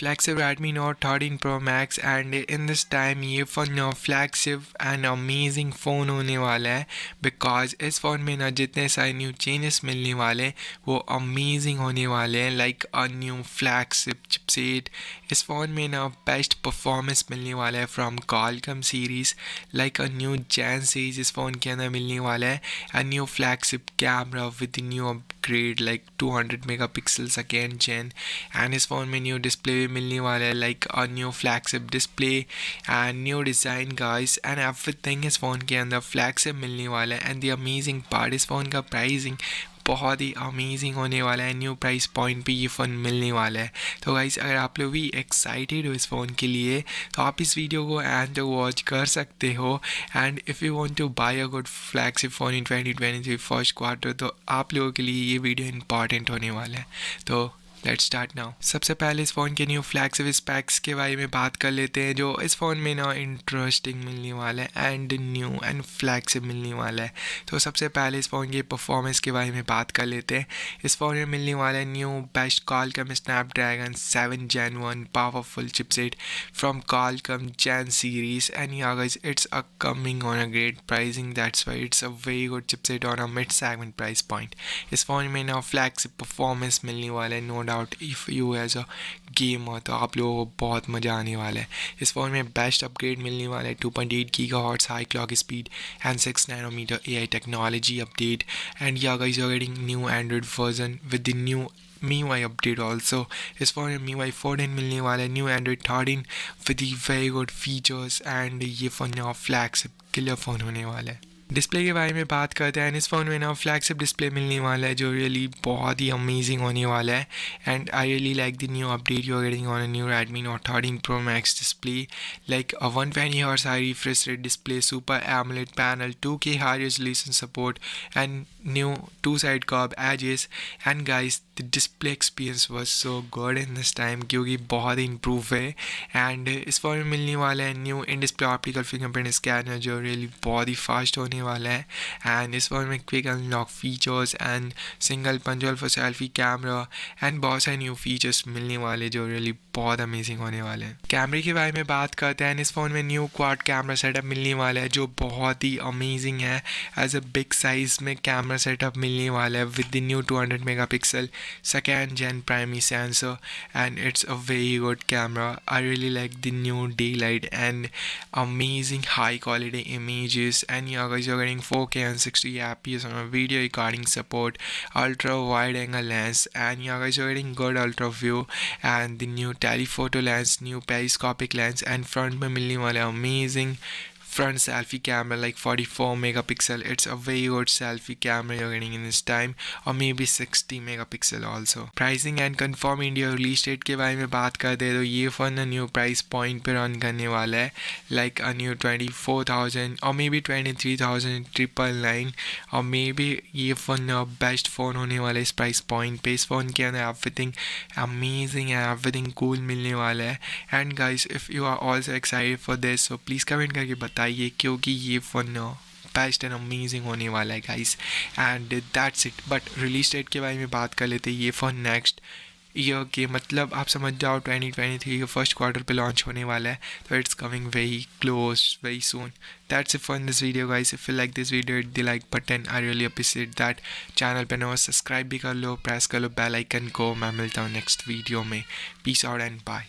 Flagship Redmi Note 13 Pro Max and in this time ये phone flagship and amazing phone होने वाला है because इस फ़ोन में ना जितने सारे न्यू चेंजेस मिलने वाले हैं वो अमेजिंग होने वाले हैं like a new flagship chipset. इस फ़ोन में ना बेस्ट परफॉर्मेंस मिलने वाला है from Qualcomm series like a new gen series इस फ़ोन के अंदर मिलने वाला है। A new flagship camera with new upgrade like 200 megapixel second gen and इस फ़ोन में न्यू डिस्प्ले मिलने वाला है like a new flagship display and new design guys and everything इस फ़ोन के अंदर फ्लैगशिप मिलने वाला है। एंड द अमेजिंग पार्ट इस फ़ोन का प्राइसिंग बहुत ही अमेजिंग होने वाला है। न्यू प्राइस पॉइंट पे ये फ़ोन मिलने वाला है। तो गाइस अगर आप लोग भी एक्साइटेड हो इस फ़ोन के लिए तो आप इस वीडियो को एंड तक वॉच कर सकते हो। And if you want to buy a good flagship phone in 2023 first quarter तो आप लोगों के लिए ये वीडियो इंपॉर्टेंट होने वाला है। तो लेट्स स्टार्ट नाउ। सबसे पहले इस फ़ोन के न्यू फ्लैगशिप स्पेक्स के बारे में बात कर लेते हैं जो इस फ़ोन में ना इंटरेस्टिंग मिलने वाला है एंड न्यू एंड फ्लैगशिप मिलने वाला है। तो सबसे पहले इस फ़ोन की परफॉर्मेंस के बारे में बात कर लेते हैं। इस फ़ोन में मिलने वाला है new best Qualcomm Snapdragon 7 Gen 1 powerful chipset from Qualcomm gen series and yeah guys it's a coming on a great pricing, that's why it's a very good chipset on a mid segment price point। इस phone में ना flagship performance मिलने वाला है no doubt. If you as a gamer तो आप लोगों को बहुत मज़ा आने वाला है। इस फ़ोन में बेस्ट अपग्रेड मिलने वाला है 2.8 GHz high clock speed and 6 nanometre AI technology update and yeah guys you are getting new Android version with the new MIUI update also. इस फ़ोन में MIUI 14 मिलने वाला है new Android 13 with very good features and ये phone flagship killer phone होने वाला है। Display के बारे में बात करते हैं। इस फ़ोन में ना फ्लैगशिप डिस्प्ले मिलने वाला है जो रियली बहुत ही अमेजिंग होने वाला है। And I really like the new update you are getting on a new Redmi Note 13 Pro Max display like a 120 Hz high refresh rate display, super AMOLED panel, 2K high resolution support and new two-side curved edges and guys the display experience was so good in this time क्योंकि बहुत ही improve है। And इस phone में मिलने वाला है new in display optical fingerprint scanner जो really बहुत ही फास्ट होने वाला है। एंड इस फ़ोन में quick unlock features and single punch for selfie camera and बहुत सारे न्यू फीचर्स मिलने वाले जो रियली बहुत अमेजिंग होने वाले हैं। कैमरे के बारे में बात करते हैं। इस फ़ोन में न्यू क्वाड कैमरा सेटअप मिलने वाला है जो बहुत ही अमेजिंग है। एज अ बिग साइज़ में कैमरा सेटअप मिलने वाला है with the new 200 megapixel second gen primary sensor and it's a very good camera. I really like the new daylight and amazing high quality images and yeah guys you're getting 4K and 60 fps on a video recording support, ultra wide angle lens and yeah guys you're getting good ultra view and the new telephoto lens, new periscopic lens and front में मिलने वाले amazing front selfie camera like 44 megapixel. It's a very good selfie camera you're getting in this time or maybe 60 megapixel also। Pricing and confirm India release date के बारे में बात कर दे तो ये फ़ोन न्यू प्राइस पॉइंट पे run करने वाला है like a new 24,000 or maybe 23,999 और maybe ये फ़ोन बेस्ट फ़ोन होने वाला है इस प्राइस पॉइंट पे। इस फ़ोन के अंदर एवरीथिंग अमेजिंग है, एवरीथिंग कूल मिलने वाला है। And guys if you are also excited for this so please comment करके बताइए क्योंकि ये फ़ोन बेस्ट एंड अमेजिंग होने वाला है guys. And that's it. But release date के बारे में बात कर लेते हैं। ये फ़ोन नेक्स्ट ईयर के मतलब आप समझ जाओ 2023 के फर्स्ट क्वार्टर पे लॉन्च होने वाला है तो it's coming very close very soon. That's it for this video guys. If you like this video hit the like button, I really appreciate that. Channel पे नया सब्सक्राइब भी कर लो, प्रेस कर लो बेल आइकन को। मैं मिलता हूँ नेक्स्ट वीडियो में। Peace out and bye.